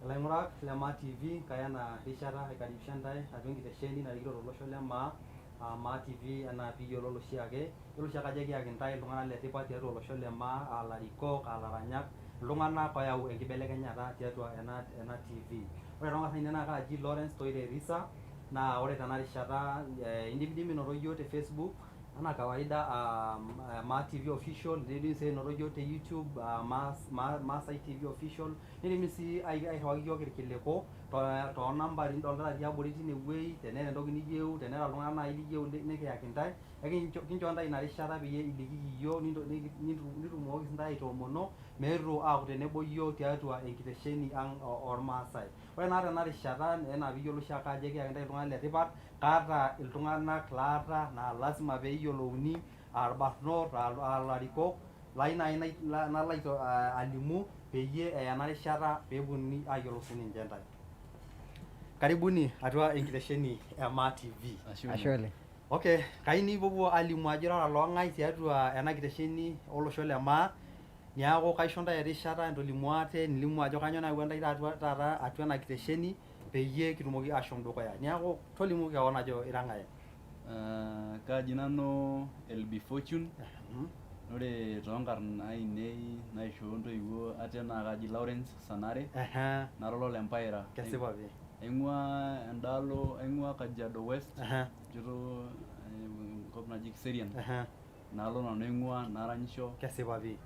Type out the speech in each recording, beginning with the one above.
Laing'urak le Maa TV kaya na rishata aikaribisha ntae atua enkitesheni narikito tolosho le Maa Maa TV enaa piiyiololo oshiake. Yiolo oshiake ajo kiyaki ntae iltung'anak letipat tiatua olosho le Maa aa larikok, aa laranyak, iltung'anak oyau enkibelekenyata tiatua ena TV. Ore toonkarn ainei naa kaaji Lawrence Toire Risa naa ore tena rishata indimidimi ainoto yiok te Facebook anaa kawaida Maa TV official, nindimi sii ainoto yiok te YouTube Maasai TV official, nindimi sii airriwaki yiok irkiliku toonambari nidolita tiabori tinewuei, teneeta entoki niyieu, teneeta iltung'anak nai liyieu nikiyaki ntae, kincho ntae ina rishata peyie ilikiki yiok nitumokiki ntae aitoomono meetu aaku tenebo yiok tiatua enkitesheni ang' ormaasai. Ore naa tena rishata enaa piiyiolou oshiake ajo kiyaki ntae iltung'anak letipat, kaata iltung'anak laata naa lazima peeyiolouni aa irbarnot, aa larikok layieu nai nalo alimu peyie eya ena rishata peeponunui ayiolou sininche ntae. Karibuni atua enkitesheni e Maa TV. Ashe oleng. Okay, kayieu nipuopuo alimu ajo irara loong'ae tiatua ena kitesheni olosho le Maa. Niaku kaisho ntae erishata entolimu ate nilimu ajo kanyoo nayawua ntae taata atua ena kitesheni peyie kitumoki ashom dukuya. Niaku tolimu keon ajo ira ng'ae. Kaaji nanu LB Fortune. Ore toonkarn ainei naishoo ntoiwuo ate naa kaaji Lawrence Sanare. Nara ololempira. Kesipa pii. Aing'ua endaalo, aing'ua Kajiado West. Nchoto enkop naji Kiserian. Naalo nanu aing'ua naranyisho. Kesipa pii.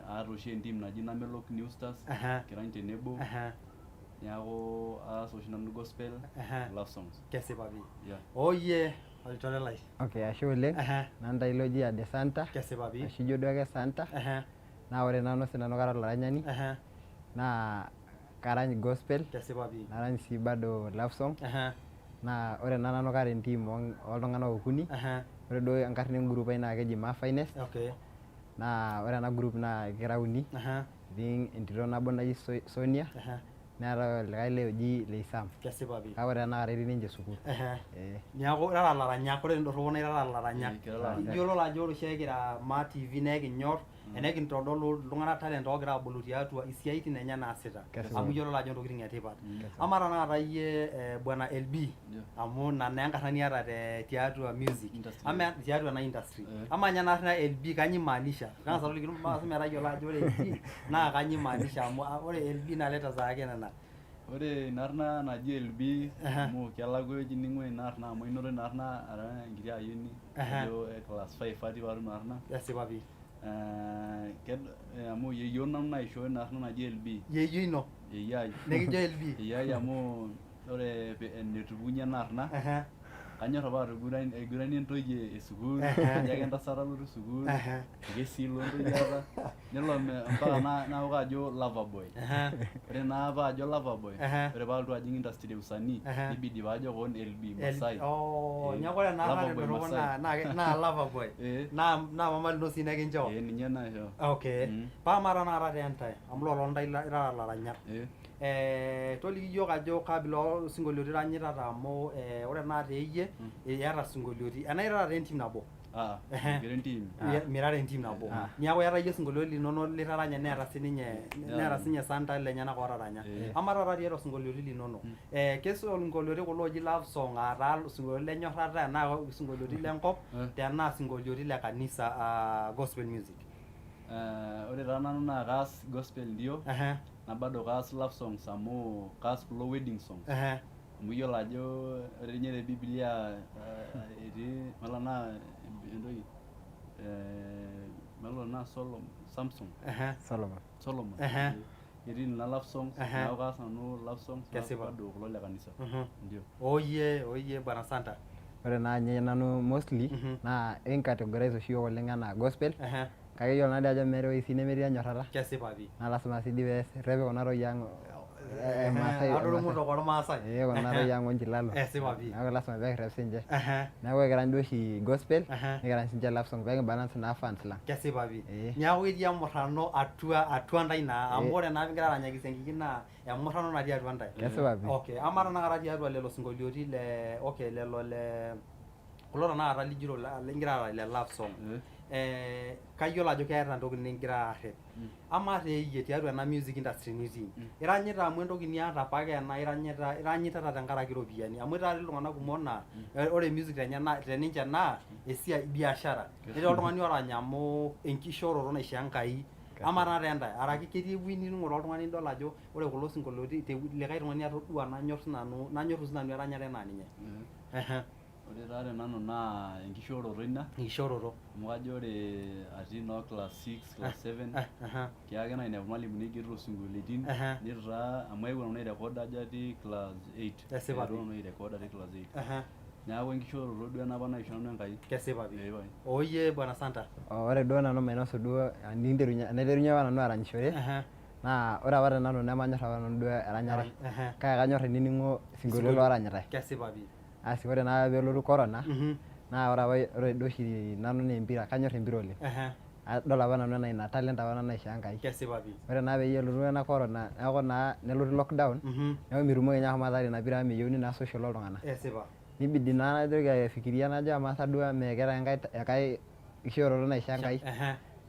Aata oshi entim naji Namelok New Stars, kirany tenebo. Niaku aas oshi nanu gospel, love songs. Kesipa pii. Yeah. Oyie olchore lai. Okay, ashe oleng. Nanu Tailoji Ade Santa. Kesipa pii. Ashe ijo duake Santa. Naa ore nanu sinanu kara olaranyani. Naa karany gospel. Kesipa pii. Narany sii bado love song. Naa ore nanu kara entim oltung'anak okuni. Ore duo enkarna engroup ai naa keji Maa Finest. Okay. Naa ore ena group naa kira uni. Etii entito nabo naji Sonia. Neetai olikae lee oji Leisam. Kesipa pii. Kake ore tenakata etii ninche sukuul. Niaku irara laranyak, ore endorropo naa irara laranyak. Iyiololo ajo ore oshiake kira Maa TV nekinyorr enekintodolu iltung'anak talent oogira aabulu tiatua isiaitin enye naasita. Amu iyiololo ajo ntokiting etipat. Amaa tanakata iyie bwana LB amu ina naa enkarna niata tiatua music. Ama tiatua ena industry. Amaa ninye ena arna LB kanyioo imaanisha? Kang'as aliki irmaasai metayiolo ajo ore LB naa kanyioo imaanisha amu ore LB naa letters ake nena. Ore ina arna naji LB amu kelakwa ewueji ning'ua ina arna amu ainoto ina arna ara enkiti ayioni ajo class 5 atii paatum ina arna. Kesipa pii. Amu yeyio nanu naishoo ina arna naji LB. Yeyio ino? Yeyio ai. Nekijo LB? Yeyio ai amu ore enetupukunye ena arna kanyorr apa aiguranie ntoyie esukuul, kajo ake entasat alotu sukuul, ekesilo ntoyie aata, nelo mpaka naok ajo Loverboy. Ore naa paajo Loverboy, ore paalotu ajing industry e usanii, nibidi paajo koon LB Masai. Niaku ore ena tendorropo naa Loverboy. Naa mama lino sii nekinchoo? Ninye naishoo. Okay. Paamaa tanakata tee ntae amu lolo ntae irara laranyak. Toliki yiok ajo kaabila osinkolioiti iranyitata amu ore naa teeyie iyata sinkolioiti. Enaa irara taa entim nabo? Kira entim. Mirara entim nabo. Niaku iyata iyie sinkolioiti linonok litaranya neeta sininye Santa lenyenak ootaranya. Amaa taata tiatua sinkolioiti linonok, kesinkolioiti kulo ooji love song aa taa sinkolioiti lenyorrata enaa sinkolioiti lenkop tenaa sinkolioiti le kanisa gospel music. Ore taa nanu naa kaas gospel ndio. Na bado kaas love songs amu kaas kulo wedding songs. Amu iyiolo ajo ore ninye te Biblia etii mala naa entoki melo naa Solomon. Etii nena love songs, neeku kaas nanu love songs bado kulo le kanisa. Ndio. Oyie bwana Santa. Ore naa ninye nanu mostly naa encategorize oshi yiok oleng enaa gospel. Kake iyiolo naa dii ajo meeta ewueji sii nemetii enyorrata. Kesipa pii. Naa lasima sii dii peerrepi kuna toyie ang' Maasai. Adormutok ormaasai. Kuna toyie ang' onchilalo. Esipa pii. Neeku lasima peekirrep siinche. Neeku ekirany duo oshi gospel, nikirany siinche love song peekibalance naa fans lang. Kesipa pii. Niaku etii emurrano atua ntae naa amu ore naa pigira aranyaki esiankiki naa emurrano natii atua ntae. Kesipa pii. Okay, amaa tanakata tiatua lelo sinkolioiti lelo kulo tanakata lijito ligira aara le love song kayiolo ajo keeta ntokitin nigira arrep ama teeyie tiatua ena music industry nitii iranyita amu entoki niata apake ena iranyita tenkaraki iropiyiani amu itaari iltung'anak kumok naa ore music teninche naa esiai biashara netii oltung'ani orany amu enkishooroto naishoo Enkai ama taata entae araki ketii ewueji niting'ore oltung'ani nidol ajo ore kulo sinkolioitin likae tung'ani atodua nanyorr sinanu eranyare enaa ninye. Ore taa tenanu naa enkishooroto ina. Enkishooroto. Amu kajo ore atii noo class 6, class 7 kiake nainepu irmalimuni igerito isinkolioitin nitu taa amu aewuo nanu airecord ajo atii class 8. Kesipa pi. Aewuo nanu airecord atii class 8. Neeku enkishooroto duo ena apa naishoo nanu Enkai. Kesipa pi. Oye Bwana Santa. Ore duo nanu mainosu duo naiterunye apa nanu aranyishore naa ore apa tenanu nemanyorr apa nanu duo eranyare kake kanyorr ainining'o isinkolioitin looranyitae. Kesipa pi. Asi ore naa peelotu corona naa ore duo oshi nanu naa empira kanyorr empira oleng. Adol apa nanu enaa ina talent apa nanu naishoo Enkai. Kesipa pi. Ore naa peyie elotu ena corona neeku naa nelotu lockdown neeku mitumoki ninye ashomo ataara ina pira amu meyieuni naa social oltung'anak. Esipa. Nibidi naa naitoki aifikiria najo amaa sa duo mee keeta enkae kishooroto naishoo Enkai.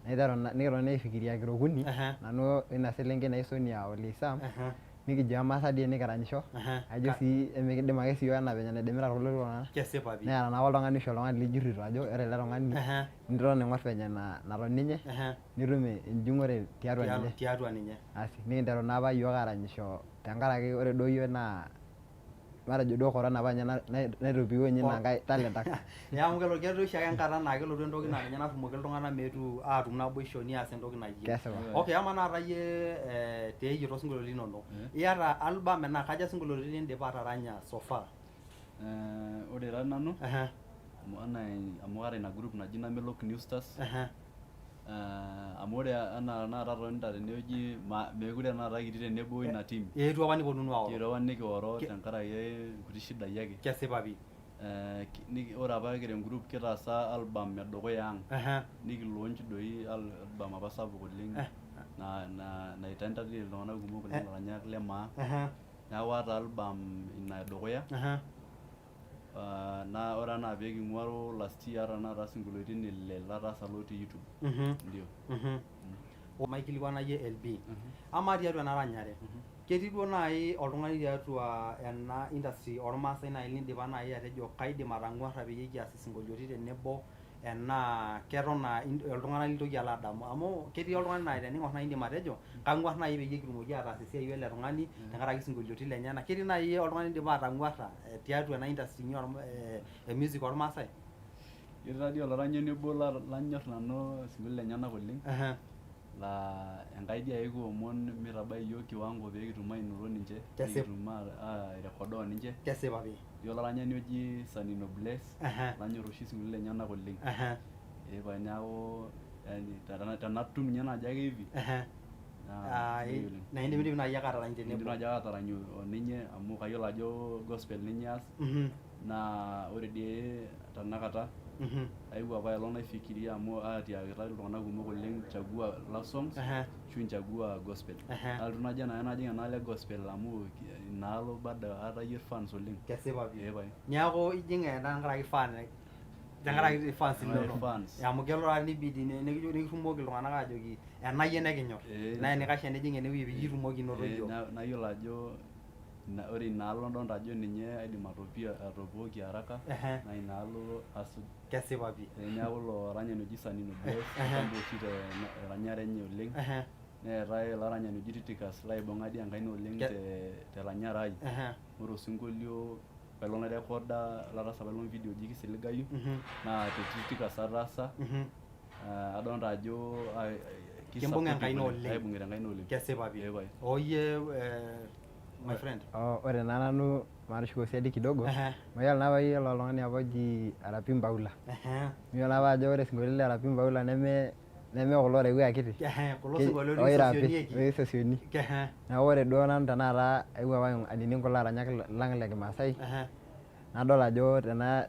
Nikitoni aifikiria kira okuni nanu ina selenkei naji Sonia Ole Sam nikijo amaa sa dii nikiranyisho ajo sii emikidim ake siyiok enaa venye naidimita kulie tung'anak. Kesipa pi. Neeta naa oltung'ani oshi oltung'ani lijurrito ajo ore ele tung'ani niton aing'orr venye naton ninye nitum enjung'ore tiatua ninye. Asi nikinteru naa apa yiok aranyisho tenkaraki ore duo yiok naa matejo duo corona apa ninye naitopio ninye ina nkae talent ang'. Amu kelotu oshi ake enkata naa kelotu entoki naa ninye natumoki iltung'anak meetu aatum naboisho nias entoki nayieu. Kesipa. Okay, ama naata yie teeyie tosinkolioitin linonok iyata album enaa kaja sinkolioitin lindipa ataranya so far? Ore taa nanu amu kaata ina group naji Namelok New Stars. Amu ore enaa tanakata tonita tenewueji meekure tanakata kitii tenebo ina team. Eetuo apa niponunu aoro. Kietuo apa nikioro tenkaraki nkuti shidai ake. Kesipa pi. Ore apa kira engroup kitaasa album edukuya ang'. Nikilaunch doi album apa sapuk oleng naitantatie iltung'anak kumok oleng ilaranyak le maa. Neeku aata album ina edukuya. Naa ore enaa peeking'uaro last year tanakata sinkolioitin ile lataasa lotii YouTube. Ndio. Maikilikuanayie LB. Ama tiatua ena ranyare ketii duo naaji oltung'ani tiatua ena industry ormaasai naaji lindipa naaji atejo kaidim atang'uarra peyie kias isinkolioitin tenebo enaa keton naa iltung'anak lintoki alo adamu amu ketii oltung'ani naa tening'orr naa indim atejo kang'uarr naaji peyie kitumoki ataas esiai wele tung'ani tenkaraki sinkolioitin lenyenak. Ketii naaji oltung'ani lindipa atang'uarra tiatua ena industry e music ormaasai. Ketii taadii olaranyani obo lanyorr nanu isinkolioitin lenyenak oleng. Laa Enkai dii ake kiomon mitabai iyiok kiwango peekitum ainoto ninche. Peekitum airekodo ninche. Kesipa pi. Etii olaranyani oji Sanino Bless lanyorr oshi isinkolioitin lenyenak oleng. Eepae neeku tenatum ninye naaji ake hivi naa indim naaji ake atarany tenebo. Indim naaji ake atarany oninye amu kayiolo ajo gospel ninye eas naa ore dii tenakata aewuo apa aelong naifikiria amu atiakita iltung'anak kumok oleng chagua love songs ashu nchagua gospel. Nalotu najo najing enaalo e gospel amu inaalo bado aata yie fans oleng. Kesipa pi. Neeku ijing tenkaraki tenkaraki fans inonok. Amu kelo taa nibidi nikitumoki iltung'anak aajoki ena yie nekinyorr. Naa enikash enijing enewueji peyie itumoki ainoto iyiok. Nayiolo ajo ore inaalo adolta ajo ninye aidim atopooki haraka naa inaalo asuj. Kesipa pi. Neeku ilo aranyani oji Sanino Bless kitambo oshi teranyare enye oleng. Neetae olaranyani oji Titicus laibung'a dii enkaina oleng teranyare ai. Ore osinkolio apaelong nairekoda lataasa apaelong video oji Kisiligayu naa te Titicus ataasa. Adolta ajo kimbung'a enkaina oleng. Aibung'ita enkaina oleng. Kesipa pi. Oye my friend. Ore naa nanu matushuko siadi kidogo mayiolo naa apa ilo oltung'ani apa oji Arapi Mbaula. Miyiolo apa ajo ore sinkolioitin le Arapi Mbaula neme kulo orewi akiti. Kulo sinkolioitin oisosioni. Neeku ore duo nanu tenakata aewuo apa ainining kulo aranyak lang le Kimaasai nadol ajo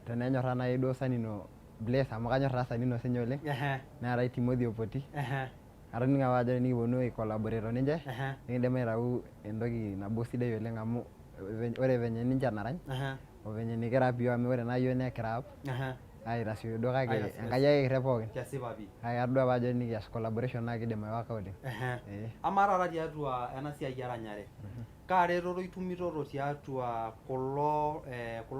tenenyorra naaji duo Sanino Bless amu kanyorr taa Sanino sinye oleng. Neetae Timothy Opoti. Atoning'o apa ajo tenikiponu ai collaborate oninche nikindim aitau entoki nabo sidai oleng amu ore venye ninche narany ovenye nikirap iyiok amu ore naa iyiok nekirap aitasioyo duo kake Enkai ake kirrep pookin. Kesipa pii. Kake atodua pajo enikias collaboration naa kiidim aiwaka oleng. Amaa taata tiatua ena siai eranyare, kaa reteto itumitoto tiatua kulo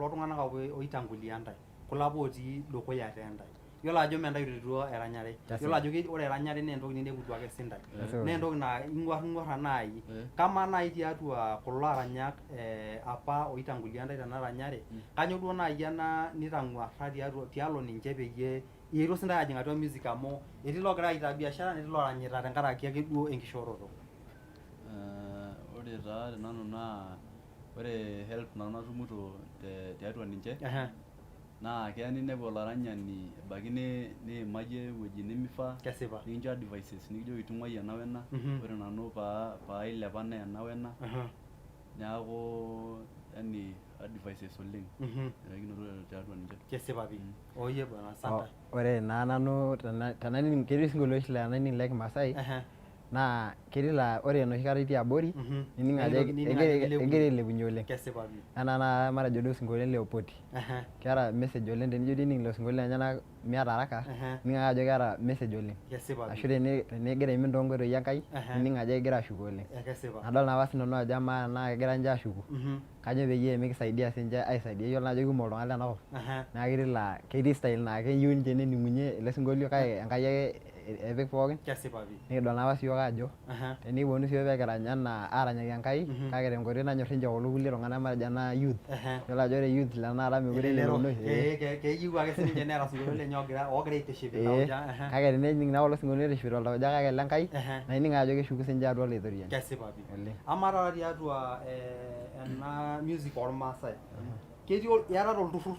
tung'anak apa oitangulia ntae, kulo apa otii dukuya teentae. Yiolo ajo mee ntae oiterua eranyare, yiolo ajo ore eranyare naa entoki nineputua ake sintae, naa entoki naa ing'uarr naaji. Kamaa naaji tiatua kulo aranyak apa oitangulia ntae tena ranyare, kanyoo duo naaji ena nitang'uarra tialo ninche peyie ietuo sintae aajing' atua music amu etii loogira aitaa biashara netii looranyita tenkaraki ake duo enkishooroto. Ore taa tenanu naa ore help nanu natumito tiatua ninche naa keya ninepu olaranyani ebaiki niimayie ewueji nemifaa, nikincho advices nikijoki tung'uai ena wena, ore nanu pailepa naa ena wena, neeku yani advices oleng erakinoto tiatua ninche. Kesipa pii. Oyie bwana, asante. Ore naa nanu tenaning ketii sinkolioitin oshi laa tenaning le Kimasai naa ketii laa ore enoshi kata itii abori nining ajo egira ailepunye oleng. Kesipa pii. Enaa naa matejo duo isinkolioitin le Opoti. Keeta message oleng tenijo dii ining ilo sinkolio lenyenak miata haraka nining ake ajo keeta message oleng. Kesipa pii. Ashu tenigira aimin toonkoitoi Enkai nining ajo egira ashuku oleng. Kesipa. Nadol naa apa sinanu ajo amaa tenaa kegira ninche ashuku kajo peyie mikisaidia siinche aisaidia, iyiolo naa ajo kumok iltung'anak lenakop. Naa ketii laa ketii style naa keyieu ninche nening'unye ele sinkolio kake Enkai ake epik pookin. Kesipa pii. Nikidol naa apa siiyiok ajo tenikiponu siiyiok peekirany enaa aaranyaki Enkai kake tenkoitoi nanyorr ninche kulo kulie tung'anak matejo enaa youth. Yiolo ajo ore youth tenakata mekure eleronoi. Keyieu ake sininche neeta isinkolioitin lenye oogira aitiship iltauja. Kake tenening naa kulo sinkolioitin aitiship iltauja kake ile Enkai naa ining ajo keshuku siinche atua ilaitoriani. Kesipa pii. Amaa taata tiatua ena music ormaasai, iyatata olturrur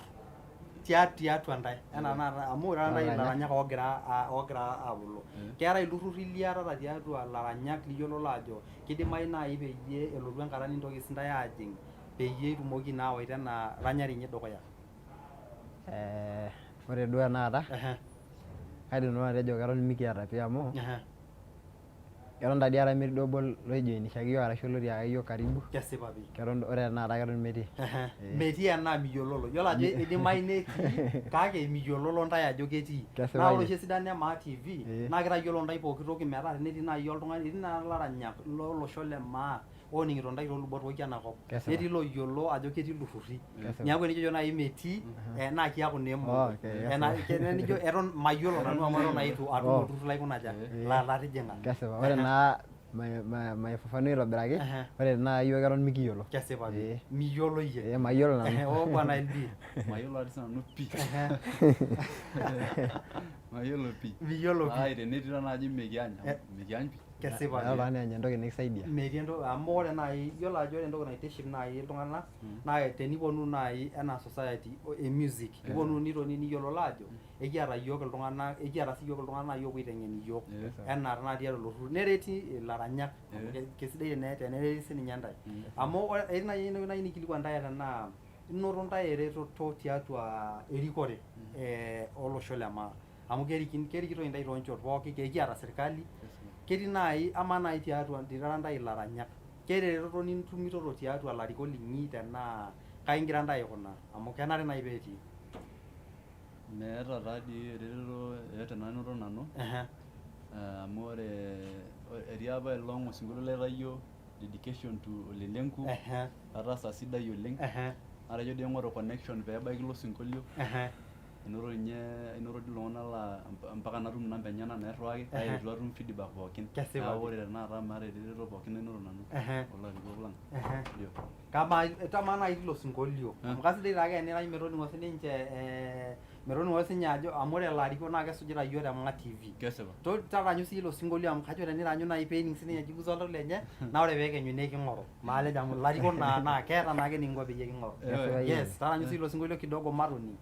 tiatua ntae enaa tenakata amu ore ntae ilaranyak oogira aabulu. Keetae ilturrurri liatata tiatua ilaranyak liyiololo ajo kidimayu naaji peyie elotu enkata nintoki sintae aajing' peyie itumoki naa awaita ena ranyare inyi dukuya. Ore duo tenakata kaidim nanu atejo keton mikiata pii amu eton taadii akata metii duo obo loijoinishaki iyiok arashu lotiakaki iyiok karibu. Kesipa pii. Keton ore tenakata keton metii. Metii enaa miyiololo. Yiolo ajo idimayu netii kake miyiololo ntae ajo ketii. Naa ore oshi esidano e Maa TV naa kitayiolo ntae pooki toki metaa tenetii naaji oltung'ani, etii naa ilaranyak lolosho le Maa ooning'ito ntae toolubot pooki enakop. Netii looyiolo ajo ketii ilturrurri. Neeku enijo naaji metii naa kiaku naa emoko. Enijo eton mayiolo nanu amu eton naa itu atum olturrur laikuna aja latijing'a. Kesipa. Ore naa maifafanua aitobiraki, ore tenakata iyiok eton mikiyiolo. Kesipa pii. Miyiolo iyie. Mayiolo nanu. Oo bwana LB. Mayiolo ati sinanu pii. Mayiolo pii. Miyiolo pii. Kake tenetii naaji mikiany pii. Kesipa pii. Meeta ninye entoki nikisaidia. Metii entoki amu ore naaji yiolo ajo ore entoki naitiship naaji iltung'anak naa teniponu naaji enaa society e music niponu nitoni niyiololo ajo ekiata iyiok iltung'anak, ekiata siiyiok iltung'anak naaji oopuo aiteng'en iyiok enaa tenakata tiatua ilo turrur. Nereti ilaranyak amu kesidai tenereti sininye ntae. Amu etii naaji entoki nayieu naikilikuan ntae tenaa inoto ntae eretoto tiatua erikore olosho le Maa. Amu kerikitoi ntae toonchot pooki, ekiata sirkali. Ketii naaji amaa naaji tiatua irara ntae ilaranyak, keeta eretoto nitumitoto tiatua ilarikok linyi tenaa kai ingira ntae aikunaa amu kenare naaji peetii. Meeta taadii eretoto yoyote nanoto nanu amu ore etii apa aelong osinkolio laitayio dedication to Ole Lenku ataasa sidai oleng. Natejo dii aing'oru connection peebaiki ilo sinkolio. Enoto dii iltung'anak laa mpaka natum inamba enyenak nairriwaki kake itu atum feedback pookin. Neeku ore tenakata maata eretoto pookin nainoto nanu toolarikok lang. Tamaa naaji tilo sinkolio amu kasidai taake enirany metoning'o sininye ajo amu ore ilarikok naa kesujita iyiok te Maa TV. Kesipa. Taranyu sii ilo sinkolio amu kajo teniranyu naaji peening sininye kiguza oltau lenye naa ore peekenyu neking'oru. Maalej amu ilarikok naa keeta naake eninko peyie king'oru. Yes, taranyu sii ilo sinkolio kidogo matoning.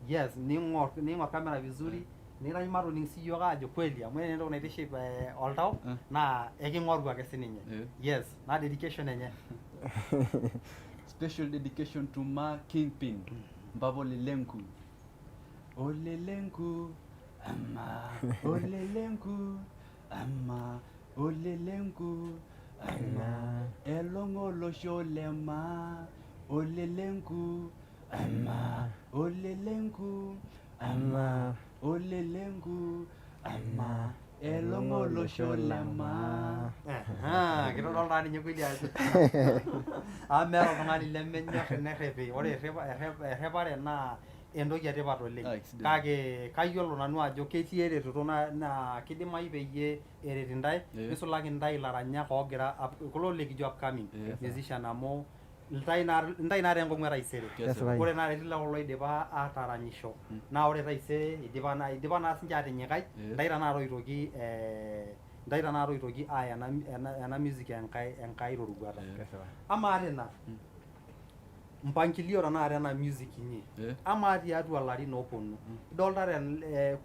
Yes, niing'orr kamera vizuri. Nirany matoning siiyiok ajo kweli amu ore entoki naitiship oltau naa eking'oru ake sininye. Yes, naa dedication enye. Special dedication to Maa Kingpin Mpapa Ole Lenku. Ole Lenku ama Ole Lenku ama Ole Lenku ama elong olosho le Maa Ole Lenku ama olelenku ama olelenku ama elongo olosho lema. Kitodolu taa ninye kweli ajo amu meeta oltung'ani lemenyorr enerrepi. Ore errepare naa entoki etipat oleng. Kake kayiolo nanu ajo ketii eretoto naa kidimayu peyie eret intae, nisulaki intae ilaranyak oogira kulo likijo upcoming musician amu intae naata enkong'u etaisere. Ore naa etii kulo oidipa aataranyisho naa ore taisere idipa naa sinche atinyikai, intae tanakata oitoki aaya ena music enkae roruata. Amaa tena mpangilio tanakata ena music inyi, amaa tiatua ilarin ooponu idolta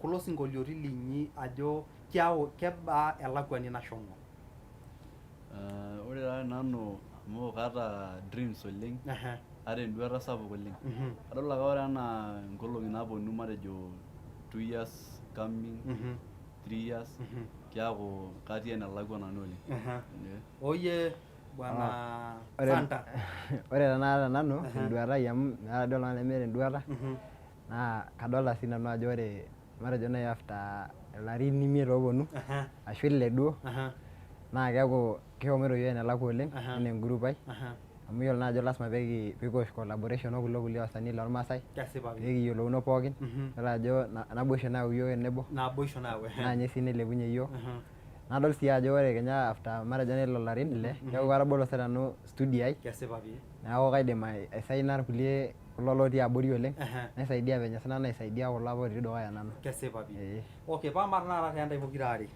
kulo sinkolioitin linyi ajo kebaa elakwani nashomo? Ore taa nanu amu kaata dreams oleng, aata enduata sapuk oleng. Adol ake ore enaa nkolong'i naaponu matejo 2 years coming, 3 years, keeku katii enelakwa nanu oleng. Oye Bwana Santa. Ore tanakata nanu enduata ai amu meeta duo oltung'ani lemeeta enduata, naa kadolta sii nanu ajo ore matejo nai after ilarin 5 ooponu ashu 6 duo, naa keeku kishomoito yiok enelakwa oleng enaa engroup ai, amu yiolo naa ajo lasima pekiwosh collaboration okulo kulie wasanii lormaasai pekiyiolouno pookin, yiolo ajo naboisho nayau yiok tenebo, naa ninye sii nailepunye yiok. Nadol sii ajo ore kenya after matejo lelo larin 6 keeku katabolo sinanu studio ai, neeku kaidim aisaina irkulie kulo lotii abori oleng, naisaidia venye sinanu naisaidia kulo apa otii dukuya nanu. Kesipa pi. Okay, pamaat tanakata tentae pokirare.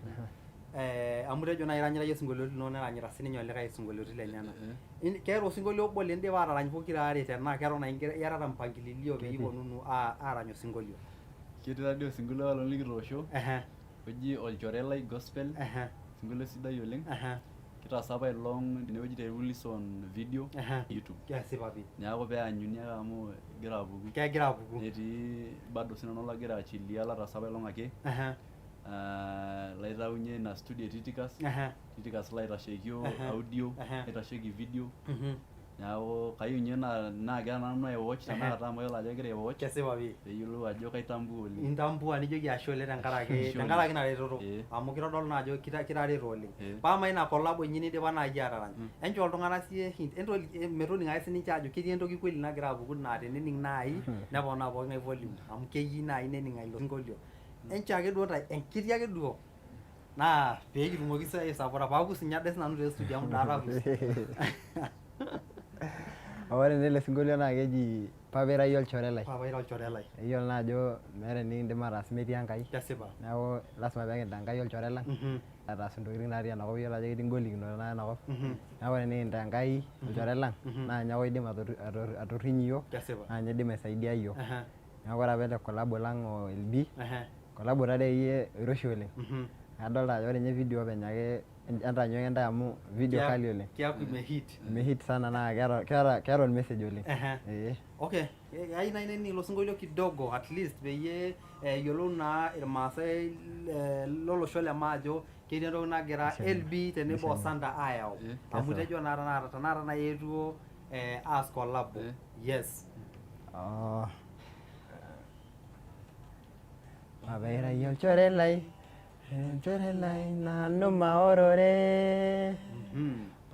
Amu tejo nai iranyita yie isinkolioitin linonok neranyita sininye olikae isinkolioitin lenyenak. Keeta osinkolio obo lindipa atarany pokirare tenaa keton iyatata mpangililio peyie iponunu aarany osinkolio? Ketii taadii osinkolio apa likitoosho oji olchore lai gospel, osinkolio sidai oleng. Kitaasa apa aelong tenewueji te Wilson video YouTube. Kesipa pi. Neeku peanyuni ake amu egira apuku. Kegira apuku. Netii bado sinanu lagira achilia lataasa apaelong ake. Laitaunye ina studio Titicus. Titicus laitasheikio audio, naitasheki video. Neeku kayieu ninye naa kegira nanu aiwatch tanakata amu ayiolo ajo kegira aiwatch. Kesipa pi. Peeyiolou ajo kaitambua oleng. Intambua nijoki ashe oleng tenkaraki ina reteto amu kitodolu naa ajo kitareto oleng. Pama ina collab inyi nidipa naaji atarany, enchoo iltung'anak siye hint, metoning ake sininche ajo ketii entoki kweli nagira apuku naa tenening nai neponaa pookin volume amu keyieu nai nening ilo sinkolio. Enchoo ake duo enkiti ake duo naa peekitumoki sii aisapota paakus ninye ade sinanu te studio amu daata. Ore ele sinkolio naa keji Papirai olchore lai. Papirai olchore lai. Iyiolo naa ajo meeta enikindim ataas metii Enkai. Kesipa. Neeku lasima pekintaa Enkai olchore lang ataas intokiting natii enakop, iyiolo ajo ketii ingolikinot naa enakop. Neeku enikintaa Enkai olchore lang naa ninye ake oidim atorrinyi yiok, naa ninye oidim aisaidia yiok. Neeku ore apa ele collabo lang o LB, collabo taadoi oiroshi oleng. Adolta ajo ore ninye video openy ake entaanyu ake ntae amu video kali oleng. Kiaku imehit. Imehit sana naa keeta ormessage oleng. Okay, ayieu nai nening ilo sinkolio kidogo at least peyie eyiolou naa irmaasai lolosho le maa ajo ketii entoki nagira LB tenebo o Santa ayau. Amu tejo naa tanakata nai eetuo aas collabo. Yes. Papirai olchore lai, olchore lai nanu maorore.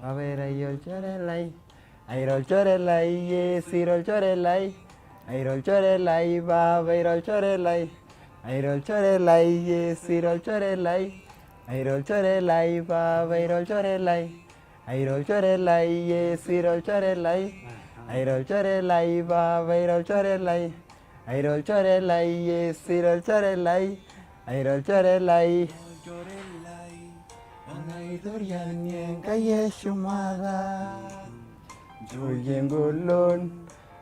Papirai olchore lai, aira olchore lai, yesira olchore lai, aira olchore lai, papaira olchore lai, aira olchore lai, yesira olchore lai, aira olchore lai, papaira olchore lai, aira olchore lai, yesira olchore lai, aira olchore lai, papaira olchore lai, aira olchore lai, yesira olchore lai, aira olchore lai. Angaitoriani Enkai eshumata, nchooki engolon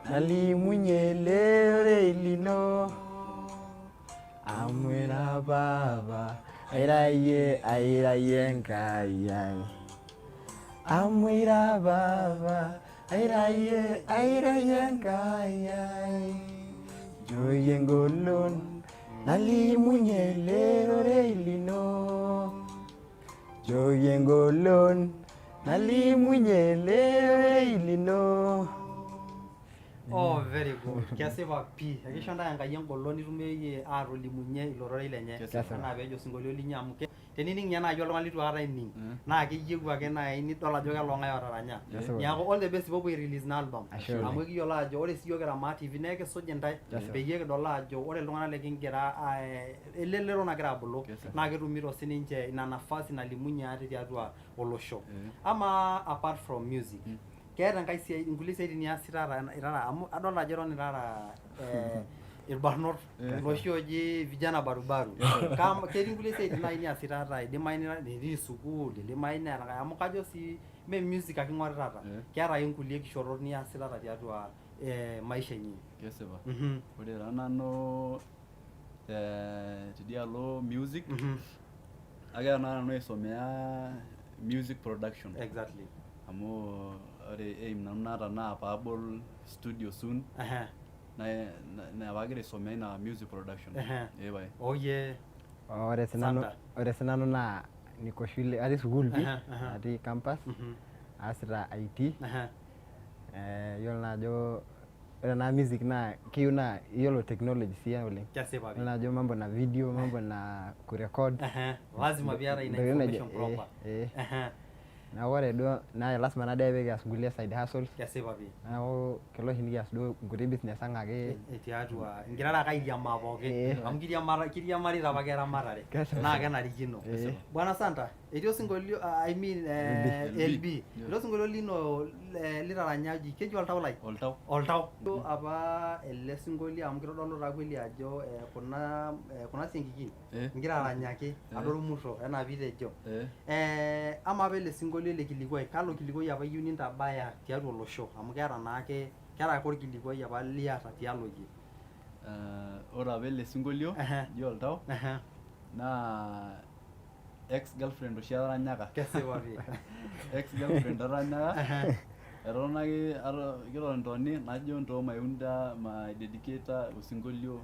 nalimunye ele lino, amu ira Baba airayie Enkai ai, amu ira Baba airayie Enkai ai, nchooki engolon nalimunye ele lino, nchooki engolon nalimunye ele lino, Oh, very good. Kesipa pii. Ekisho ntae Enkai engolon nitumie atolimunye ilo rorei lenye. Enaa peejo osinkolio linyi amu tenining ninye naaji oltung'ani litu aikata ining naa keyieu ake naaji nidol ajo kelong'ae otaranya. Neeku all the best peepuo ai-release ina album. Amu ekiyiolo ajo ore siyiok kira Maa TV naa ekisuj intae peyie kidol ajo ore iltung'anak likingira elelero nagira abulu naa ketumito sininche ina nafasi nalimunye ate tiatua olosho. Ama apart from music, keeta enkae siai inkulie siaitin niasita irara amu adolta ajo eton irara irbarnot loshi oji vijana barubaru. Ketii nkulie siaitin naaji niasita ata idimayu nitii sukuul, idimayu neeta enkae amu kajo sii mee music ake ing'orita ata. Keeta ake nkulie kishorot niasita ata tiatua maisha inyi. Kesipa. Ore taa nanu tidialo music agira naa nanu aisomea music production. Exactly. Amu ore aim nanu naata naa paabol studio soon. Na pagira aisomea ina music production. Ee pae. Oh yeah. Ore sinanu naa niko shule atii sukuul pii atii campus aasita IT. Yiolo naa ajo ore naa music naa keyieu naa iyiolo technology sii oleng. Kesipa pii. Yiolo ajo mambo na video, mambo na kurecord. Lazima piata ina information proper. Neeku ore duo naa lasima naa dee pekias nkulie side hustles. Kesipa pii. Neeku kelo oshi nikias duo nkuti business ang' ake. Tiatua ingirara ake airiamaa pookin. Amu kiriamarita apake eramatare. Naa kenarikino. Bwana Santa, etii osinkolio I mean LB. Etii osinkolio lino litaranya oji keji oltau lai? Oltau. Oltau. Apa ele sinkolio amu kitodolu taa kweli ajo kuna siankikin ingira aranyaki adol musho enaa piitejo. Ama apa ele sinkolio le kilikuai, kalo kilikuai apa iyieu nintabaya tiatua olosho amu keeta naake orkilikuai apa liata tialo yie. Ore apa ele sinkolio oji oltau naa ex-girlfriend oshi ataranyaka. Kesipa pii. Ex-girlfriend ataranyaka. Eton ake kiton ntoni najo ntoo maiunda dedicate osinkolio.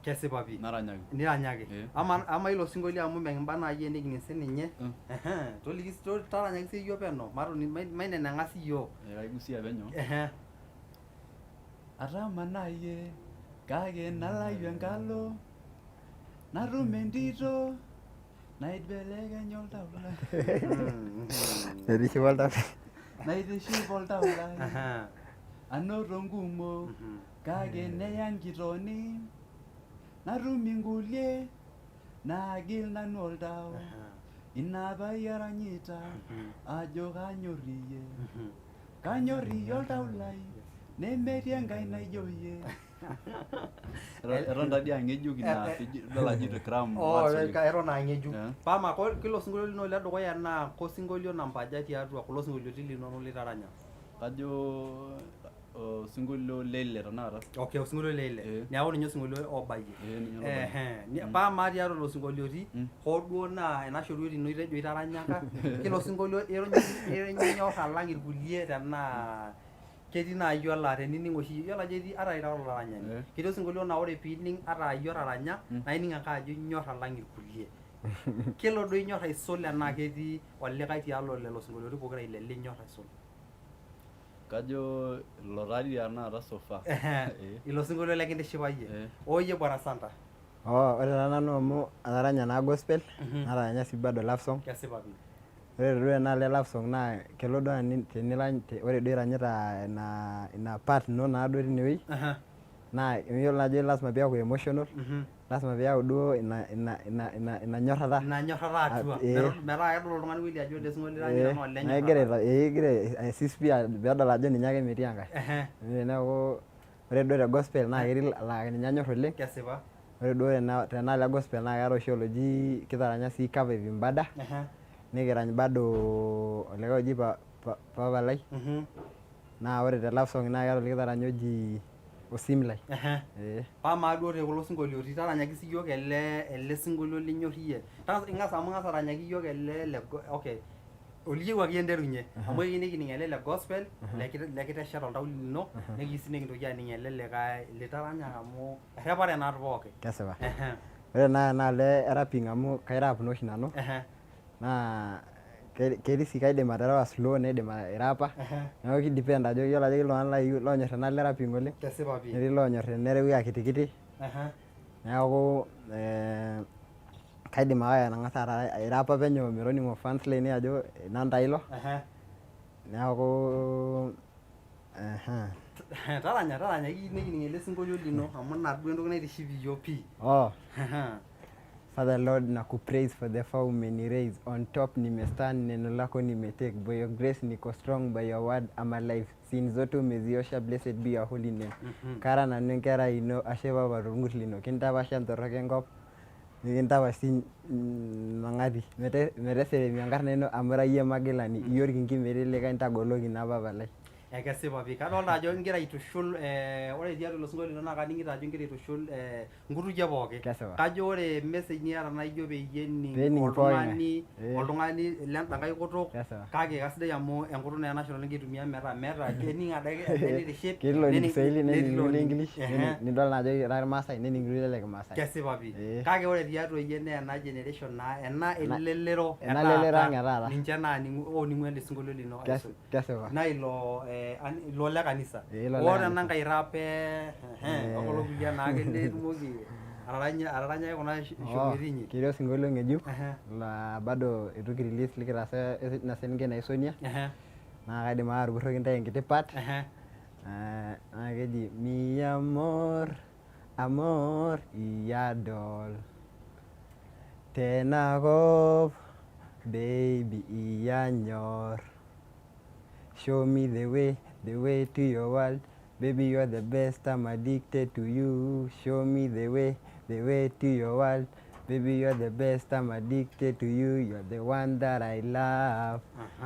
Kesipa pii. Niranyaki. Ama ilo sinkolio amu mekimba naaji enikining sininye. Toliki taranyaki siiyio peno. Maineneng'a siiyio. Kaigusia penyo. Atamanayie kake nalayu enkalo natum entito naibelekeny oltau lai. Naitiship oltau. Naitiship oltau lai. Anoto nkumok kake neya nkitoni natum inkulie naagil nanu oltau. Ina pae aranyita ajo kanyorrie. Kanyorrie oltau lai nemetii enkae naijo yie. Eton tadii ang'ejuk ina idol ajo itu kiram. Eton ang'ejuk. Pama kilo sinkolio lino ledukuya naa kosinkolio namba aja tiatua kulo sinkolioitin linonok litaranya? Kajo osinkolio leile tanakata. Okay, osinkolio leile. Neeku ninye osinkolio obayie. Pama tiatua ilo sinkolioiti hoo duo naa ena shorweti ino itejo itaranyaka. Kilo sinkolio ironyor alang irkulie tenaa ketii naaji olaa tenining oshi yiolo ajo etii ata ira olaranyani. Ketii osinkolio naa ore piining ata iyie otaranya naa ining ake ajo inyor alang irkulie. Kelo duo inyor aisul enaa ketii olikae tialo lelo sinkolioitin pokira ile linyor aisul. Kajo ilo taadii tanakata so far. Ilo sinkolio lekintishipayie. Oyie Bwana Santa. Ore taa nanu amu ataranya naa gospel nataranya sii bado love song. Kesipa pii. Ore duo enaalo love song naa kelo duo tenirany ore duo iranyita ina part ino naa duo tinewuei naa iyiolo ajo lasima piaku emotional. Lasima piyau duo ina nyorrata. Ina nyorrata atua. Metaa kedol oltung'ani weli ajo ele sinkolio liranyita naa olenyorrata. Egira aisis pia peedol ajo ninye ake metii enkae. Neeku ore duo te gospel naa ketii laa ninye anyorr oleng. Kesipa. Ore duo tenaalo gospel naa keeta oshi oloji kitaranya sii cover vimbada. Nikirany bado olikae oji Papa Lai. Naa ore te love song naa keeta likitaranya oji Osim Lai. Pama duo te kulo sinkolioitin taranyaki siiyiook ele sinkolio linyor iyie. Ing'as aranyaki iyiok ele le okay. Oliyieu ake enterunye amu ekiyieu nikining ele le gospel lekiteshet oltau lino nekiyieu sii nikintoki aning ele likae litaranya amu errepare naa pooki. Kesipa. Ore naa enaalo eraping amu kairap naa oshi nanu. Naa ketii sii kaidim aterewa slow naidim airapa neeku kidepend ajo yiolo ajo iltung'anak loonyorr enalo eraping oleng kesipa pii netii loonyorr enerewi akitikiti neeku kaidim ake anang'asa airapa penyo metoning'o fans lainei ajo nanda ilo neeku taranya nikining ele sinkolio lino amu ina duo entoki naitiship iyiok pii Father Lord nakupraise for the far umenirais on top nimestand neno lako nimetake by your grace niko strong by your word I'm alive sin zote umeziosha blessed be your holy name kara nanu enkerai ino ashe papa torng'ut lino kintapasha entorrok enkop nikintapash sii mang'ati meteseremi enkarna ino amu ira iyie magilani iyie orkingi metii likae ntagoloki naa papa lai kesipa pii kadolta ajo ingira aitushul ore tiatua ilo sinkolio lino naa kaning'ito ajo ingira aitushul nkutukie pooki kajo ore message niata naa ijo peyie ening oltung'ani lendankae kutuk kake kasidai amu enkutuk naa national nikitumia meeta kening adake nenitiship ketii loning Kiswahili nening kulie English nidol naa ajo ira irmaasai nening kulie le kimaasai kesipa pii kake ore tiatua iyie naa ena generation naa ena elelero ang etaata ninche naa oning'u ele sinkolio lino kesipa naa ilo le kanisa ore enankae rap okulo kulie naake netumoki ataranyaki kuna shomitinyi ketii osinkolio ng'ejuk laa bado itu kirelease likitaasa ina selenken naji Sonia naa kaidim ake atukurroki ntae enkiti part naa keji mi amor iyadol tenakop baby iyanyor show me the way to your world baby you're the best I'm addicted to you show me the way to your world baby you're the best I'm addicted to you you're the one that I love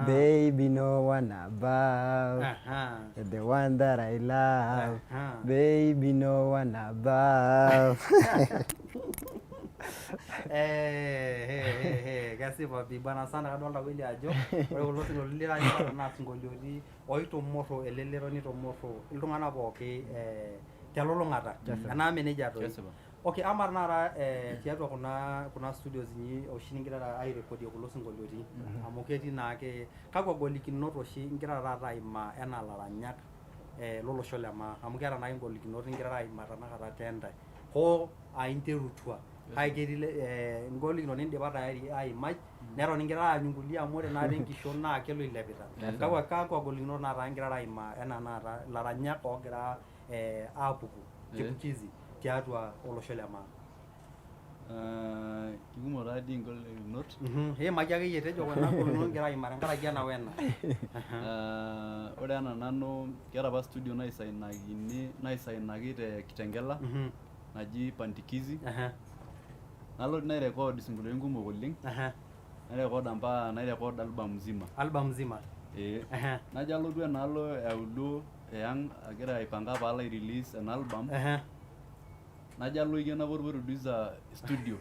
baby no one above you're the one that I love baby no one above kesipa pii bwana sana kadolta kweli ajo ore kulo sinkolio liranyita naa sinkolioiti oitomorro elelero nitomorro iltung'anak pooki telulung'ata enaa menejia toi okay ama tanakata tiatua kuna studios inyi oshi ningira airekodie kulo sinkolioiti amu ketii naake kakwa golikinot oshi ingira taata aimaa enaa laranyak lolosho lemaa amu keeta naake ngolikinot ingira aimaa tanakata tentae hoo ainterutua kake ketii ngolikinot nindipa tayari aimai neton ingira aanyu nkulie amu ore naata enkishon naa kelo ilepita kakwa golikinot naata ingira aimaa enaa naata laranyak oogira aapuku chipukizi tiatua olosho lemaa kikumok taadii ngolikinot imaki akeyie tejo kuna golikinot ingira aimaa tenkaraki ena wena ore ena nanu keeta apa studio naisainaki te Kitengela naji Pandikizi nalo nairecord sinkolioitin kumok oleng nairecord mpaka nairecord album mzima najo alotu enaalo eaudo eyang agira aipanga paalo ai-release an album najo alo ikie napo producer studio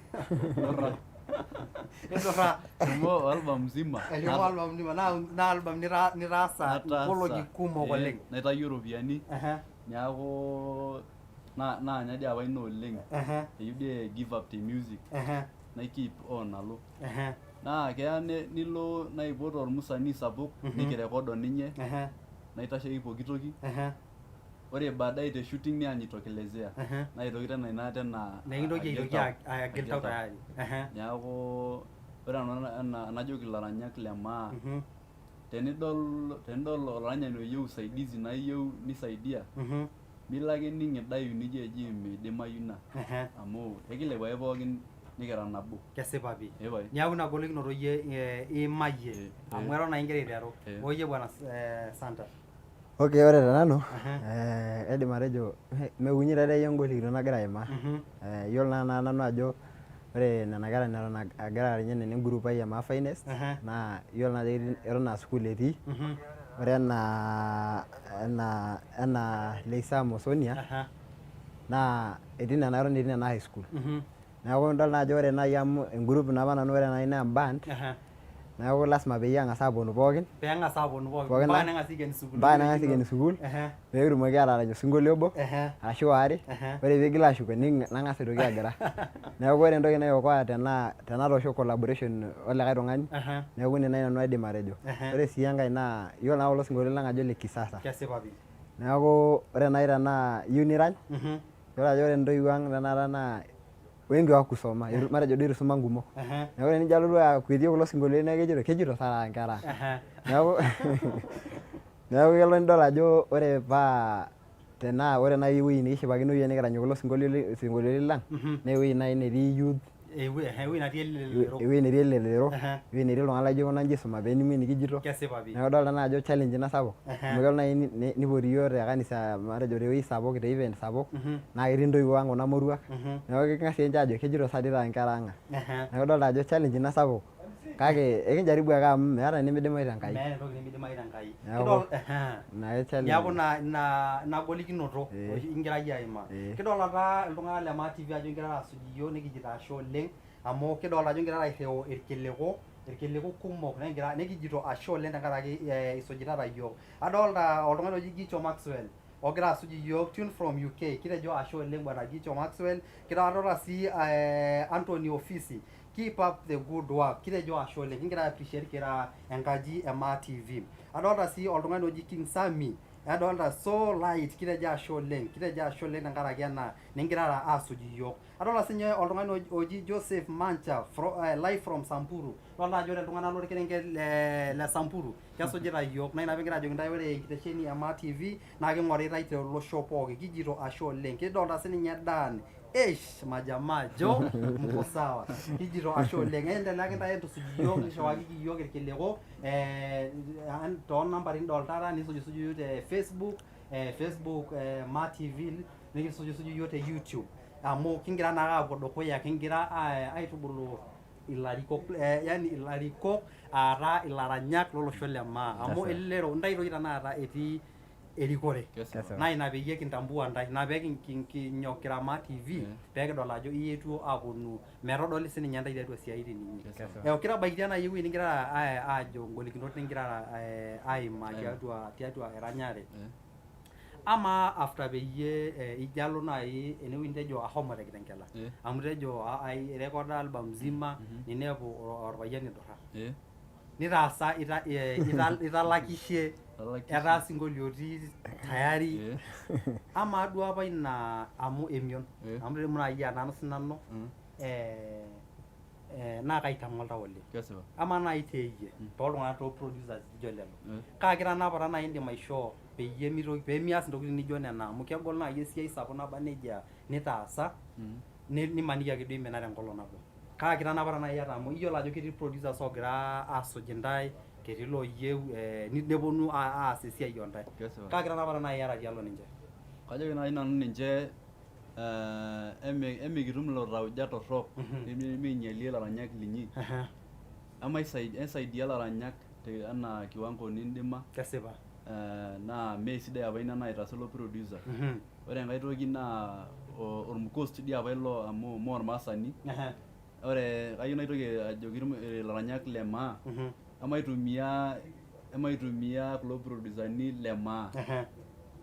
Nidorra Mo album mzima. Album mzima na album nitaasa ngologi kumok oleng. Naitayo ropiani. Neeku na nyadi apa ino oleng. You dey give up the music. Na keep on alo. Na keya nilo naipot ormusani sapuk nikirecord ninye. Naitasheki poki toki. Ore baadaye te shooting ni anyitokelezea. Naitoki tena ina tena. Nikintoki agil tau tayari. Neeku ore anajoki laranyak lemaa tenidol olaranyani oyieu usaidizi na iyieu nisaidia milo ake ning'idayu nijo eji midimayu ina amu ekilepu ake pookin nikira nabo kesipa pi neeku ina golikinoto yie imayie amu eton naa ingira aiteru oye bwana Santa. Okay, ore tenanu aidim atejo meunyi taatoi engolikinoto nagira aimaa yiolo naa nanu ajo ore nena kera neton agira arinye nene group ai ama finest naa yiolo naa eton aa school etii ore ena Leisam Sonia naa etii nena eton etii nena high school neeku idol naa ajo ore nai amu engroup napa nanu ore nai naa band neeku lasima peyie eng'as aaponu pookin peeng'as aaponu Pookin pookin na- mpaka neng'asi aiken sukuul mpaka neng'asi aiken sukuul pee kitumoki aatarany osinkolio obo ashu waare ore piigil aashuko neng'as aitoki agira neeku ore entoki naiokoa tenatoosho collaboration olikae tung'ani neeku ine nai nanu aidim atejo ore sii enkae naa iyiolo naa kulo sinkolioitin lang ajo ile kisasa kesipa pii neeku ore nai tenaa iyieu nirany yiolo ajo ore intoiwuo ang tenakata naa wengi wakusoma matejo duo itu isuma nkumok neeku tenijo alotu akwetie kulo sinkolioitin naa kejito sarah nkera neeku neeku kelo nidol ajo ore paa tenaa ore nai ewueji nikishipakinoi enikirany kulo sinkolioitin lang naa ewueji nai netii youth ewueji natii elelero ewueji netii elelero ewueji netii iltung'anak laijo kuna inji isuma peenimi nikijito kesipa pii neeku idolta naa ajo challenge ina sapuk amu kelo nai nipoti yiok te kanisa matejo tewueji sapuk te event sapuk naa ketii intoiwuo ang kuna moruak neeku king'asi ninche aajo kejito sa dii taa nkera ang neeku idolta ajo challenge ina sapuk kake ekinjaribu ake amu meeta enimidimayu tenkai meeta entoki nimidimayu tenkai Neeku, kidol ina challenge neeku ina golikinoto ingira yie aimaa kidol apa iltung'anak le Maa TV ajo ingira aasuj iyiok nikijito ashe oleng amu kidolta ajo ingira airriu irkiliku kumok nikijito ashe oleng tenkaraki isujitata iyiok adolta oltung'ani oji Gicho Maxwell ogira asuj iyiok tune from UK kitejo ashe oleng bwana Gicho Maxwell adolta sii Anthony Ofisi keep up the good work kitejo ashe oleng kingira appreciate kira enkaji e Maa TV adolta sii oltung'ani oji King Sami adolta so light kitejo ashe oleng tenkaraki ena ningira aasuj iyiok adolta sinye oltung'ani oji Joseph Mancha live from Samburu adolta ajo ore iltung'anak lorkerenket le Samburu kesujita iyiok naa ina pikingira ajoki ntae ore enkitesheni e Maa TV naa king'oritae tolosho pooki kijito ashe oleng kidolta sininye Dan majamaa jo mko sawa kijito ashe oleng endelea ake ntae entusuj iyiok nishowakiki iyiok irkiliku toonambari nidoltata nisujusuj iyiok te Facebook Maa TV nikisujusuj iyiok te YouTube amu kingira naake aapuo dukuya kingira aitubulu ilarikok yani ilarikok aata ilaranyak lolosho le Maa amu elelero ntae toki tanakata etii erikore naa ina peyie kintambua ntae ina pee kinyok kira Maa TV peekidol ajo ietuo aaponu metodoli sininye ntae tiatua siaitin inyi kitabaikitia nai ewueji nigira aajo ngolikinot nigira aimaa tiatua eranyare ama after peyie ijo alo nai enewueji nitejo ahomo te Kitengela amu itejo airekoda album mzima ninepu orpayian idurra nitaasa italakishe etaa sinkolioiti tayari ama duo apa ina amu emion amu tenimu nai nanu sinanu naa kaitang'o oltau oleng ama nai teeyie toltung'anak producers lijo lelo kaa kitanapata nai indim aishoo peemias intokitin nijo nena amu kegol nai esiai sapuk naba nejia nitaasa nimaniki ake duo imina tenkolong nabo kaa kitanapata nai iyata amu iyiolo ajo ketii producers oogira aasuj intae ketii looyieu neponu aas esiai ontae kaa kitanapata nai iyata tialo ninche kajoki nai nanu ninche emikitum ilo tauja torrok pemeinyialie ilaranyak linyi ama aisaidia ilaranyak enaa kiwango nindima kesipa naa meesidai apa ina naitaasa ilo producer ore enkae toki naa ormkosti dii apa ilo amu moormaasani ore kayieu naitoki ajoki ilaranyak le Maa emaitumia kulo produsani le Maa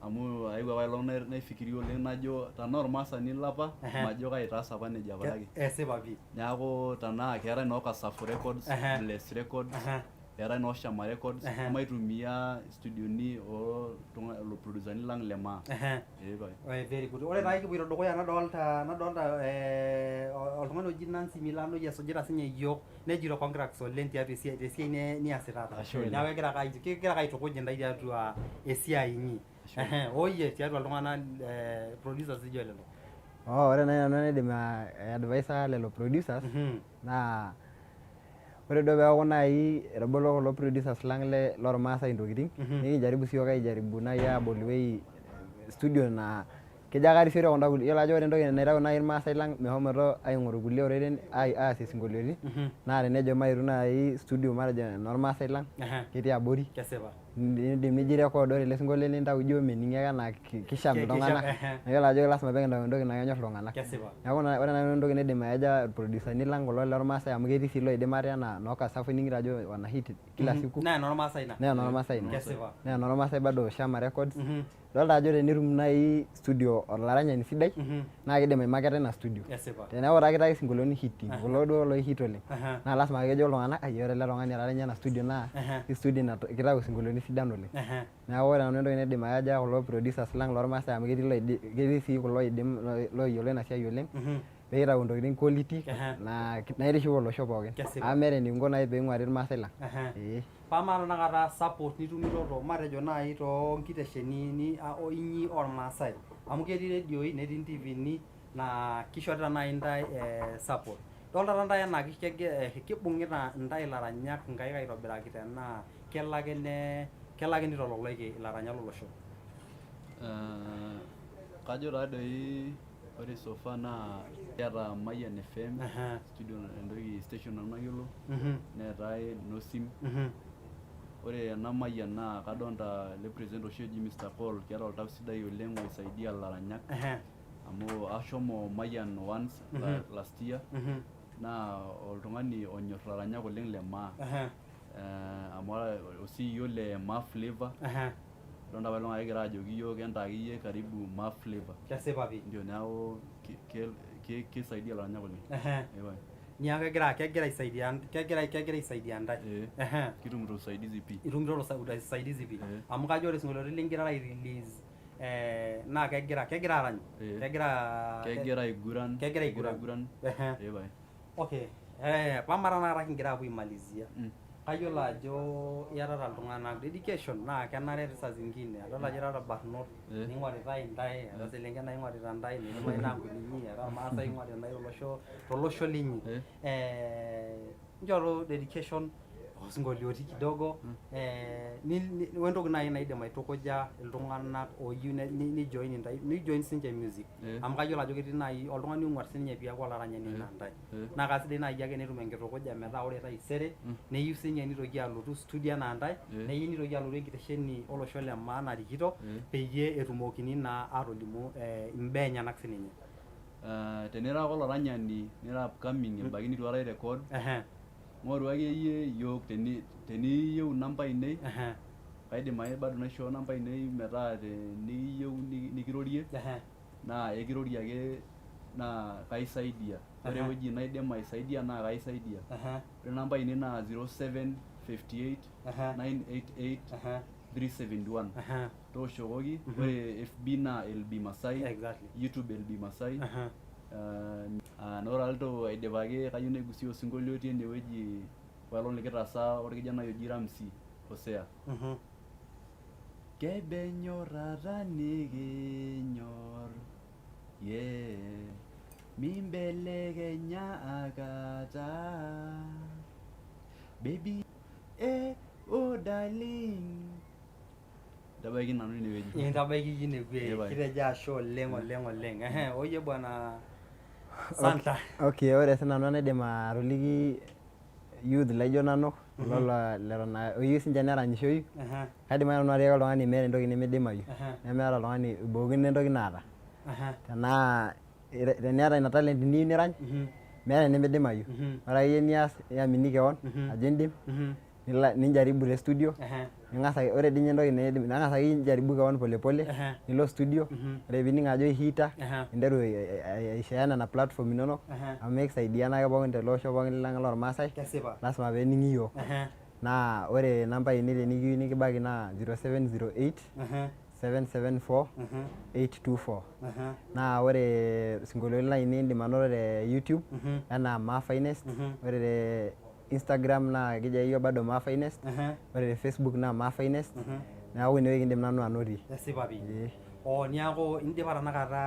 amu ayewuo apa ilong naifikiria oleng najo tanaa ormaasani lapa majo kaitaas apa nejia apake esipa pii neeku tanaa keetae noo Kasafu Records Bless Records eetae noo Shama Records emaitumia studioni lo produsani lang le Maa very good ore taa kipuoito dukuya nadolta oltung'ani oji Nancy Milano esujita sinye iyiok nejito congrats oleng tiatua esiai niasitata neeku kegira kaitukuj intae tiatua esiai inyi oye tiatua iltung'anak producers lijo lelo ore nai nanu naidim advisa lelo producers naa ore duo peeku nai etabolo kulo producers lang lormaasai intokiting nikinjaribu siyiok aijaribu nai abol ewueji studio naa kejo ake arisiore kunda kulie yiolo ajo ore entoki naitau nai irmaasai lang mehomoito aing'oru kulie oreren aasie sinkolioitin naa tenejo maitu nai studio matejo enormaasai lang ketii abori indim niji record ore ele sinkolio lintau ijo mening'i ake enaa kisham iltung'anak nayiolo ajo lasima peekintau entoki naa kenyorr iltung'anak neeku ore nanu entoki naidim atejo irprodusani lang kulo lormaasai amu ketii sii loidim ate enaa noo Kasafu ining'ito ajo wana hit kila siku naa enormaasai ina naa enormaasai bado Shama Records idolta ajo tenitum nai studio olaranyani sidai naa kidim aimaketa ina studio teneeku taa kitaki sinkolioini hiti kulo duo loihit oleng naa lasima ake kejo iltung'anak ai ore ele tung'ani otaranya ena studio naa studio kitau sinkolioini sidan oleng neeku ore nanu entoki naidim atejo kulo producers lang lormaasai amu ketii sii kulo oidim loyiolo ina siai oleng peitau ntokitin quality naitiship olosho pookin amu meeta enikinko nai peing'uari irmaasai lang paamaa tanakata support nitumito matejo nai toonkitesheni inyi ormaasai amu ketii redioi netii ntivini naa kishorita nai ntae support dolta ntae enaa kibung'ita ntae ilaranyak nkaik aitobiraki tenaa kelo ake nitololoiki ilaranyak lolosho kajo taadoi ore so far naa kiata Mayian FM studio entoki station nanu nayiolo neetae Nosim ore ena Mayian naa kadolta le president oshi eji Mr. Paul keeta oltau sidai oleng oisaidia ilaranyak amu ashomo Mayian once last year naa oltung'ani onyorr ilaranyak oleng le maa amu CEO le maa flavor donta apa iltung'anak egira ajoki yiok entaaki iyie karibu maa flavor kesipa pii ndio neeku kisaidia ilaranyak oleng niaku kegira aisaidia ntae kitumito usaidizi pii itumito usaidizi pii amu kajo ore sinkolioitin lingira ai-release naa kegira arany kegira aiguran okay pamara tanakata kingira apuo aimalizia kayiolo ajo iyatata iltung'anak dedication naa kenare saa zingine adol ajo iyatata barnot ning'oritae ntae eeta selenken naing'orita ntae nidimai naa nkuninyi eeta irmaasai ing'orita ntae tolosho linyi nchoru dedication osinkolioiti kidogo wentoki nai naidim aitukuja iltung'anak oyieu nijoin sinche music amu kayiolo ajo ketii nai oltung'ani ong'uar sinye piaku olaranyani enaa ntae naa kasidai nai ake netum enkitukuja metaa ore taisere neyieu sinye nitoki alotu studio enaa ntae neyieu nitoki alotu enkitesheni olosho le maa narikito peyie etumokini naa atolimu imbaa enyenak sininye tenira ake olaranyani nira upcoming ebaiki nitu aikata irecord ng'oru akeyie yiok teniyieu namba ainei kaidim ake bado naishoo namba ainei metaa teniyieu nikirorie naa ekirorie ake naa kaisaidia ore ewueji naidim aisaidia naa kaisaidia ore namba ainei naa 0758 988 371 tooshokoki ore FB naa LB Masai YouTube LB Masai ore alto aidipaki kayieu naigusia osinkolio otii enewueji paelong likitaasa orkijanai oji Ramsi Hosea kebenyorrata nikinyor mimbelekenya akata baby oh darling tabaiki nanu inewueji intabaiki inewueji kitejo ashe oleng oye bwana Santa okay ore sinanu naidim atoliki youth laijo nanu kulo leton oyieu sinche neranyishoyu kaidim ake nanu atiaki oltung'ani meeta entoki nimidimayu nemeeta oltung'ani ibokini entoki naata tenaa teniata ina talent niyieu nirany meeta enimidimayu ore akeyie nias iamini keon ajo indim ninjaribu te studio ore dii ninye entoki naidim nang'as ake njaribu keon polepole nilo studio ore piining ajo ihita ninteru aishare nena platform inonok amu mikisaidiana ake pookin tele osho pookin lang lormaasai lasima peening'i yiok naa ore namba ainei tenikiyieu nikibaki naa 0708 774 824 naa ore sinkolioitin lainei indim anoto te YouTube enaa maa finest ore te Instagram naa keji ake yiok bado maa finest ore te Facebook naa maa finest neeku inewueji indim nanu anotie esipa pii niaku indipa tanakata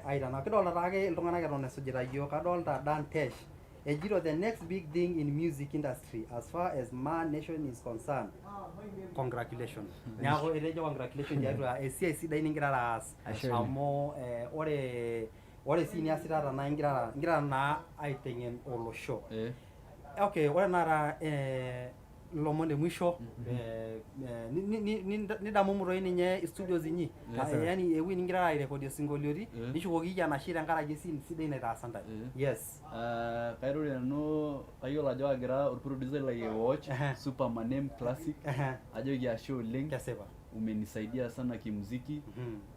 aitana kidolta taake iltung'anak eton esujita yiok kadolta Dan Tesh ejito the next big thing in music industry as far as Maa Nation is concerned congratulations niaku etejo congratulations tiatua esiai sidai ningira aas amu ore sii niasita naa ingira naa aiteng'en olosho okay ore nara lomon le mwisho nidamu muroi ninye studios inyi yani ewi ningira airekodia singolioti nishukoki enashe tenkaraki esiai sidai naitaasa ntae yes kairori nanu kayiolo ajo agira orproducer lai watch Superman M Classic ajo kiashe oleng kesipa umenisaidia sana kimuziki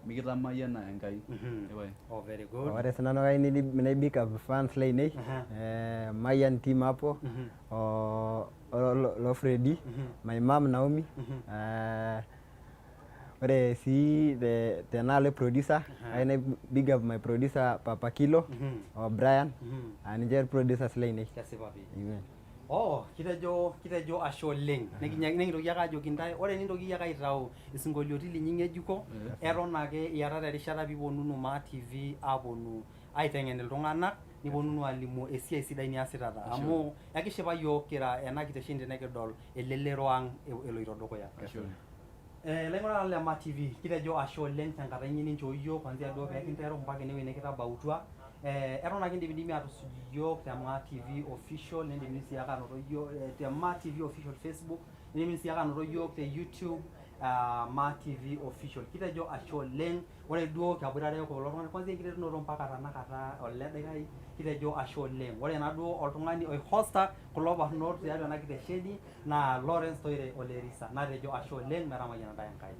mikitamayiana Enkai oh very good ore sinanu kai ni big up fans lainei Mayan team hapo lo Freddy my mom Naomi ore si the nale producer I big up my producer Papa Kilo or Brian and their producers lainei kesipa pi oh kitejo ashe oleng nikitoki ake ajoki ntae ore nintoki ake aitau isingolioti linyi ng'ejuko eton ake iyatata erishata piiponunu Maa TV aponu aiteng'en iltung'anak niponunu alimu esiai sidai niasita amu ekishipa yiok kira ena kitesheni tenekidol elelero ang eloito dukuya laing'urak le Maa TV kitejo ashe oleng tenkata inyi ninchoo yiok kwanzia duo peekinteru mpaka enewueji nikitabautua eton ake indimidimi atusuj yiok te Maa TV official nindimidimi sii ake anoto yiok te Maa TV official Facebook nindimidimi sii ake anoto yiok te YouTube Maa TV official kitejo ashe oleng ore duo kiaboitare kulo tung'anak kwanzia enkiterunoto mpaka tanakata oledakai kitejo ashe oleng ore naduo oltung'ani oihosta kulo barnot tiatua ena kitesheni naa Lawrence Toire Olerisa natejo ashe oleng metamayiana ntae Enkai